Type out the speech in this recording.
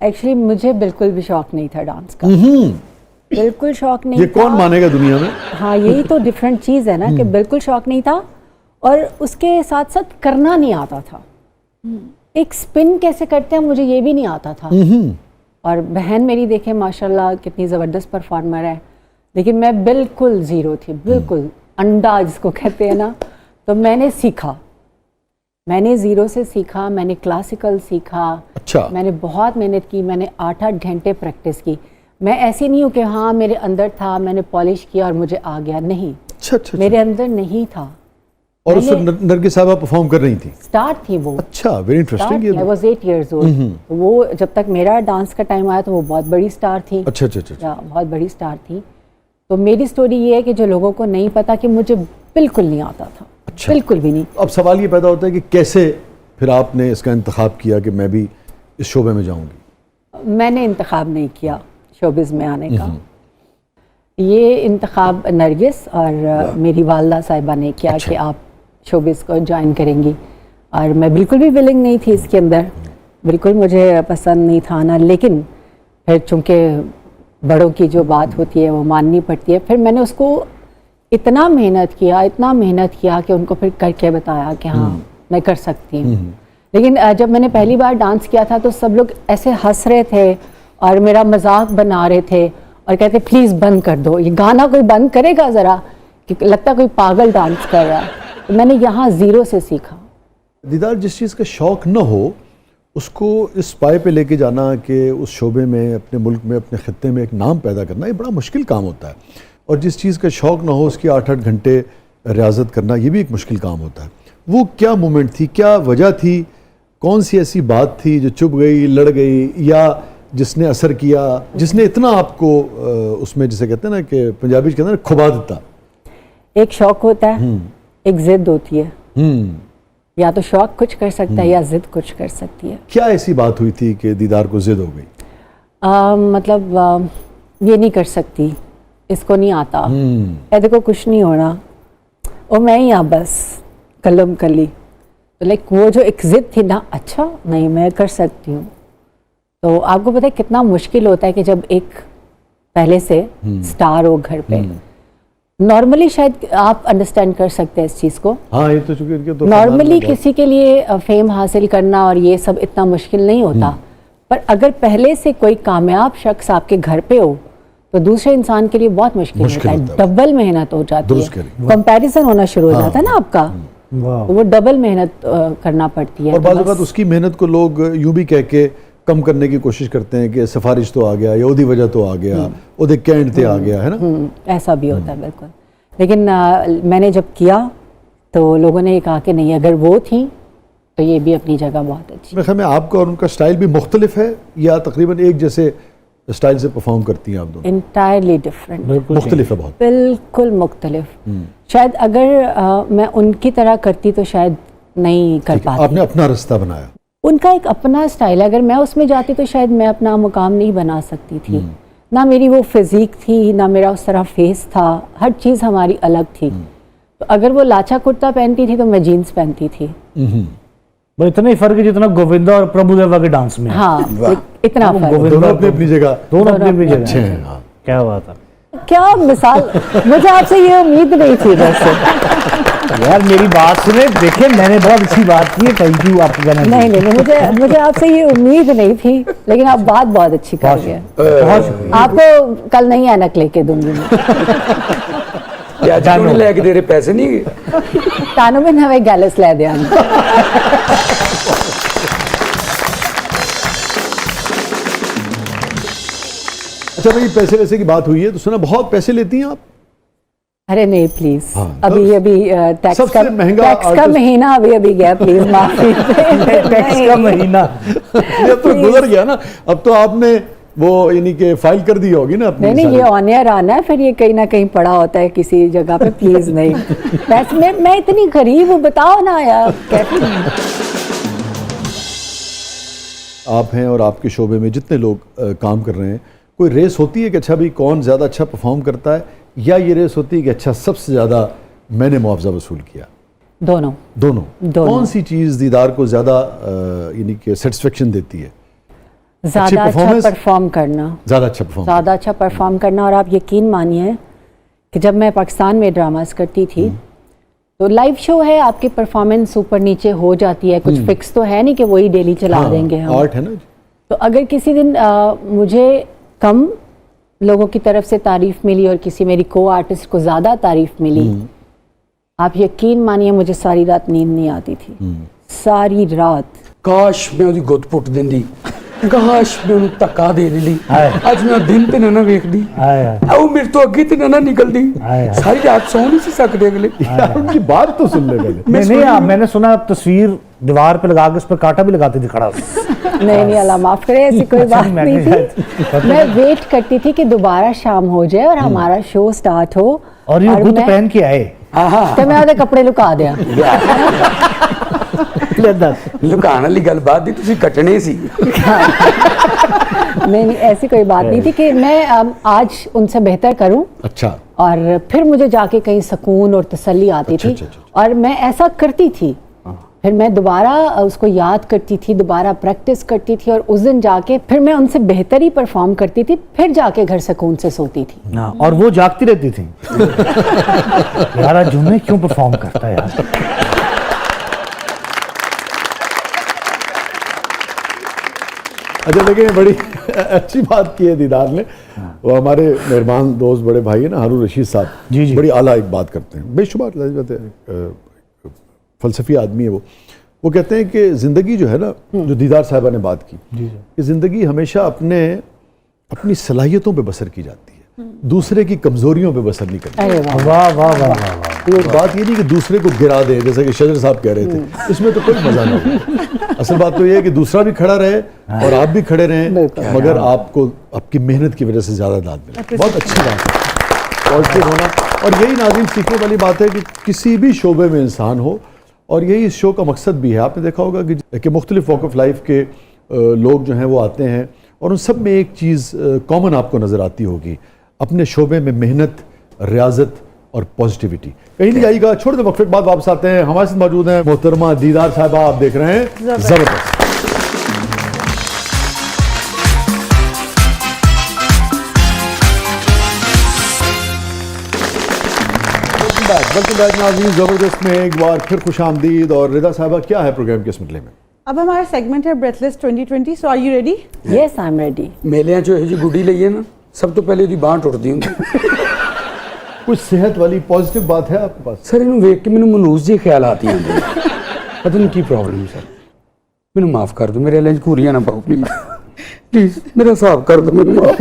Actually मुझे बिल्कुल भी शौक नहीं था डांस का, बिल्कुल शौक नहीं ये था। कौन मानेगा दुनिया में? हाँ, यही तो डिफरेंट चीज़ है ना कि बिल्कुल शौक नहीं था और उसके साथ साथ करना नहीं आता था। एक स्पिन कैसे करते हैं मुझे ये भी नहीं आता था। और बहन मेरी देखे माशाल्लाह कितनी ज़बरदस्त परफॉर्मर है, लेकिन मैं बिल्कुल ज़ीरो थी, बिल्कुल अंडा जिसको कहते हैं ना। तो मैंने सीखा, मैंने ज़ीरो से सीखा, मैंने क्लासिकल सीखा। अच्छा। मैंने बहुत मेहनत की, मैंने 8-8 घंटे प्रैक्टिस की। मैं ऐसी नहीं हूँ कि हाँ मेरे अंदर था, मैंने पॉलिश किया और मुझे आ गया, नहीं। अच्छा। मेरे अंदर नहीं था। और उस वक्त नरगिस साहबा परफॉर्म कर रही थी? स्टार थी वो। अच्छा, very interesting. I was 8 years old। वो जब तक मेरा डांस का टाइम आया तो वो बहुत बड़ी स्टार थी। अच्छा। बहुत बड़ी स्टार थी। तो मेरी स्टोरी ये है कि जो लोगों को नहीं पता कि मुझे बिल्कुल नहीं आता था। अच्छा। बिल्कुल भी नहीं। अब सवाल ये पैदा होता है कि कैसे फिर आपने इसका इंतखाब किया कि मैं भी इस शोबे में जाऊंगी? मैंने इंतखाब नहीं किया शोबिज़ में आने का। ये इंतखाब नरगिस और मेरी वालदा साहिबा ने किया। अच्छा। कि आप शोबिज़ को ज्वाइन करेंगी, और मैं बिल्कुल भी विलिंग नहीं थी इसके अंदर, बिल्कुल मुझे पसंद नहीं था ना। लेकिन फिर चूँकि बड़ों की जो बात होती है वो माननी पड़ती है, फिर मैंने उसको इतना मेहनत किया कि उनको फिर करके बताया कि हाँ मैं कर सकती हूँ। लेकिन जब मैंने पहली बार डांस किया था तो सब लोग ऐसे हंस रहे थे और मेरा मजाक बना रहे थे और कहते प्लीज़ बंद कर दो, ये गाना कोई बंद करेगा ज़रा, कि लगता कोई पागल डांस कर रहा है। तो मैंने यहाँ ज़ीरो से सीखा। दीदार, जिस चीज़ का शौक़ न हो उसको इस पाए पे लेके जाना कि उस शोबे में, अपने मुल्क में, अपने ख़ित्ते में एक नाम पैदा करना, ये बड़ा मुश्किल काम होता है। और जिस चीज़ का शौक़ ना हो उसकी 8-8 घंटे रियाजत करना, ये भी एक मुश्किल काम होता है। वो क्या मोमेंट थी, क्या वजह थी, कौन सी ऐसी बात थी जो चुभ गई, लड़ गई, या जिसने असर किया, जिसने इतना आपको उसमें, जिसे कहते हैं ना कि पंजाबी कहते हैं ना, खुबा देता? एक शौक़ होता है, एक ज़िद होती है। या तो शौक़ कुछ कर सकता है या ज़िद कुछ कर सकती है। क्या ऐसी बात हुई थी कि दीदार को ज़िद हो गई? मतलब ये नहीं कर सकती, इसको नहीं आता, ऐसे को कुछ नहीं होना, और मैं ही बस कलम कली। तो लाइक वो जो एक ज़िद थी ना, अच्छा नहीं मैं कर सकती हूँ। तो आपको पता है कितना मुश्किल होता है कि जब एक पहले से स्टार हो घर पे। नॉर्मली शायद आप अंडरस्टैंड कर सकते हैं इस चीज़ को। हाँ, ये तो चूंकि तो नॉर्मली किसी के लिए फेम हासिल करना और ये सब इतना मुश्किल नहीं होता, पर अगर पहले से कोई कामयाब शख्स आपके घर पे हो तो दूसरे इंसान के लिए बहुत मुश्किल होता है। डबल मेहनत हो जाती है, कंपैरिजन होना शुरू हो जाता है ना आपका, वो डबल मेहनत करना पड़ती है। और बाज़ औक़ात उसकी मेहनत को लोग यूं भी कह के कम करने की कोशिश करते हैं कि सिफारिश तो आ गया, या ओदी वजह तो आ गया, ओदे कैंड ते आ गया, है ना? ऐसा भी होता है बिल्कुल। लेकिन मैंने जब किया तो लोगों ने ये कहा कि नहीं, अगर वो थी तो ये भी अपनी जगह बहुत अच्छी। मेरे ख्याल में आपका और उनका स्टाइल भी मुख्तलिफ है, या तकरीबन एक जैसे स्टाइल से परफॉर्म करती हैं आप दोनों? इंटायरली डिफरेंट, मुख्तलिफ है बहुत, बिल्कुल मुख्तलिफ। शायद अगर मैं उनकी तरह करती तो शायद नहीं कर पाती। आपने अपना रास्ता बनाया। उनका एक अपना स्टाइल है, अगर मैं उसमें जाती तो शायद मैं अपना मुकाम नहीं बना सकती थी। ना मेरी वो फिजिक थी, ना मेरा उस तरह फेस था, हर चीज़ हमारी अलग थी। तो अगर वो लाचा कुर्ता पहनती थी तो मैं जीन्स पहनती थी। इतना ही फर्क है जितना गोविंदा और प्रभुदेवा के डांस में। हाँ, इतना फर्क। दोनों अपनी जगह, दोनों अपनी जगह अच्छे हैं। हाँ। क्या बात है, क्या मिसाल। मुझे आपसे ये उम्मीद नहीं थी वैसे। यार मेरी बात सुने, देखिए मैंने बहुत अच्छी बात की है, थैंक यू आपको कहना। नहीं, मुझे आपसे ये उम्मीद नहीं थी, लेकिन आप बात बहुत अच्छी कर रहे हैं। बहुत शुक्रिया। आपको कल नई ऐनक लेके दूंगी मैं। नहीं लेके दे रहे, पैसे नहीं कानों में नवे गैलस ले दिया। अच्छा भाई, पैसे वैसे की बात हुई है तो सुना बहुत पैसे लेती हैं आप? अरे नहीं प्लीज, हाँ, अभी टैक्स का महीना अभी गया, प्लीज माफी। टैक्स का महीना अब तो गुजर गया ना, अब तो आपने वो यानी कि फाइल कर दी होगी ना अपनी। नहीं, ये ऑन एयर आना है, फिर ये कहीं ना कहीं पड़ा होता है किसी जगह पे, प्लीज नहीं। वैसे मैं इतनी गरीब हूँ, बताओ ना यार कैसे। आप हैं और आपके शोबे में जितने लोग काम कर रहे हैं, कोई रेस होती है कि अच्छा भाई कौन ज़्यादा अच्छा परफॉर्म करता है, या ये रेस होती है कि अच्छा सबसे ज़्यादा मैंने मुआवजा वसूल किया? दोनों। कौन सी चीज़ दीदार को ज़्यादा यानी कि सेटिस्फेक्शन देती है? ज़्यादा अच्छा performance? परफॉर्म करना, ज़्यादा अच्छा परफॉर्म ज़्यादा अच्छा परफॉर्म करना। और आप यकीन मानिए कि जब मैं पाकिस्तान में ड्रामास करती थी तो लाइव शो है, आपकी परफॉर्मेंस ऊपर नीचे हो जाती है, कुछ फिक्स तो है नहीं कि वही डेली चला देंगे हम। आर्ट है ना। तो अगर किसी दिन मुझे कम लोगों की तरफ से तारीफ मिली और किसी मेरी को आर्टिस्ट को ज़्यादा तारीफ मिली, आप यकीन मानिए मुझे सारी रात नींद नहीं आती थी, सारी रात। काश मैं ਉਹਦੀ ਗੁੱਤ ਪੁੱਟ ਦਿੰਦੀ, ਕਾਸ਼ ਮੈਂ ਉਹਨੂੰ ਧੱਕਾ ਦੇ ਦਿੰਦੀ, ਹਾਏ। ਅੱਜ ਮੈਂ ਦਿਨ ਤੇ ਨਾ ਵੇਖਦੀ, ਹਾਏ ਹਾਏ। ਉਹ ਮੇਰੇ ਤੋਂ ਅੱਗੇ ਤੇ ਨਾ ਨਿਕਲਦੀ, ਹਾਏ ਹਾਏ। ਸਾਰੀ ਰਾਤ ਸੌ नहीं सी सकते अगले। यार उनकी बात तो सुन ले पहले। नहीं आप मैंने सुना तस्वीर दीवार पे लगा के उस पर कांटा भी लगाते थे खड़ा। नहीं अल्लाह माफ करे, ऐसी कोई बात मैं नहीं नहीं थी। मैं वेट करती थी कि दोबारा शाम हो जाए और हमारा शो स्टार्ट हो और ये गुत मैं- पहन के आए। तो मैं ਉਹਦੇ ਕੱਪੜੇ ਲੁਕਾ ਦਿਆਂ। ਲੁਕਾਉਣ ਵਾਲੀ ਗੱਲ ਬਾਤ ਦੀ, ਤੁਸੀਂ ਕੱਟਣੇ ਸੀ। नहीं ऐसी कोई बात नहीं थी कि मैं आज उनसे बेहतर करूं अच्छा। और फिर मुझे जाके कहीं सुकून और तसल्ली आती थी। और मैं ऐसा करती थी, फिर मैं दोबारा उसको याद करती थी, दोबारा प्रैक्टिस करती थी और उस दिन जाके फिर मैं उनसे बेहतर ही परफॉर्म करती थी, फिर जाके घर सुकून से सोती थी। हाँ, और वो जागती रहती थी यार आज जुम्मे क्यों परफॉर्म करता है यार। अच्छा देखें, बड़ी अच्छी बात की है दीदार ने। वो हमारे मेहरबान दोस्त बड़े भाई है ना हारून रशीद साहब, जी जी, बड़ी आला एक बात करते हैं, बेशुमार जाहिर बात है, फलसफी आदमी है वो कहते हैं कि ज़िंदगी जो है ना, जो दीदार साहिबा ने बात की कि ज़िंदगी हमेशा अपनी सलाहियतों पे बसर की जाती है, दूसरे की कमज़ोरियों पे बसर नहीं करती। अरे वाह वाह वाह वाह वाह वाह। तो बात ये नहीं कि दूसरे को गिरा दे, जैसे कि शजर साहब कह रहे थे, इसमें तो कोई मजा नहीं। असल बात तो ये है कि दूसरा भी खड़ा रहे और आप भी खड़े रहें, मगर आपको आपकी मेहनत की वजह से ज़्यादा दाद मिले। बहुत अच्छी बात है पॉजिटिव होना। और यही नाज़रीन सीखने वाली बात है कि किसी भी शोबे में इंसान हो, और यही इस शो का मकसद भी है। आपने देखा होगा कि मुख्तलिफ वॉक ऑफ लाइफ के लोग जो हैं वो आते हैं और उन सब में एक चीज़ कॉमन आपको नज़र आती होगी, अपने शोबे में मेहनत, रियाजत और पॉजिटिविटी। कहीं नहीं जाइएगा, छोटे से वक्फे के बाद वापस आते हैं। हमारे साथ मौजूद हैं मोहतरमा दीदार साहिबा, आप देख रहे हैं ज़बरदस्त। वेलकम बैक नाज़रीन, ज़बरदस्त में एक बार फिर खुशामदीद। और रिदा साहिबा, क्या है प्रोग्राम के इस मसले में? अब हमारा सेगमेंट है breathless 2020, so are you ready? Yes I am ready. ਮੇਲਿਆਂ 'ਚੋਂ ਇਹੋ ਜਿਹੀ ਗੁੱਡੀ ਲਈ ਹੈ ਨਾ, ਸਭ ਤੋਂ ਪਹਿਲੇ ਉਹਦੀ ਬਾਂਹ ਟੁੱਟਦੀ ਹੁੰਦੀ। कुछ सेहत वाली पॉजिटिव बात है आपके पास? ਸਰ ਇਹਨੂੰ ਵੇਖ ਕੇ ਮੈਨੂੰ ਮਨੂਸ ਜਿਹੇ ਖਿਆਲ ਆਤੀ ਹੁੰਦੇ ਨੇ। ਪਤਾ ਨਹੀਂ ਕੀ ਪ੍ਰੋਬਲਮ ਸਰ, ਮੈਨੂੰ ਮਾਫ ਕਰ ਦਿਓ, ਮੇਰੇ ਲਈ ਘੂਰੀਆਂ ਨਾ ਪਾਓ ਪਲੀਜ਼, ਪਲੀਜ਼ ਮੇਰਾ ਹਿਸਾਬ ਕਰ ਦਿਓ, ਮੈਨੂੰ ਮਾਫ।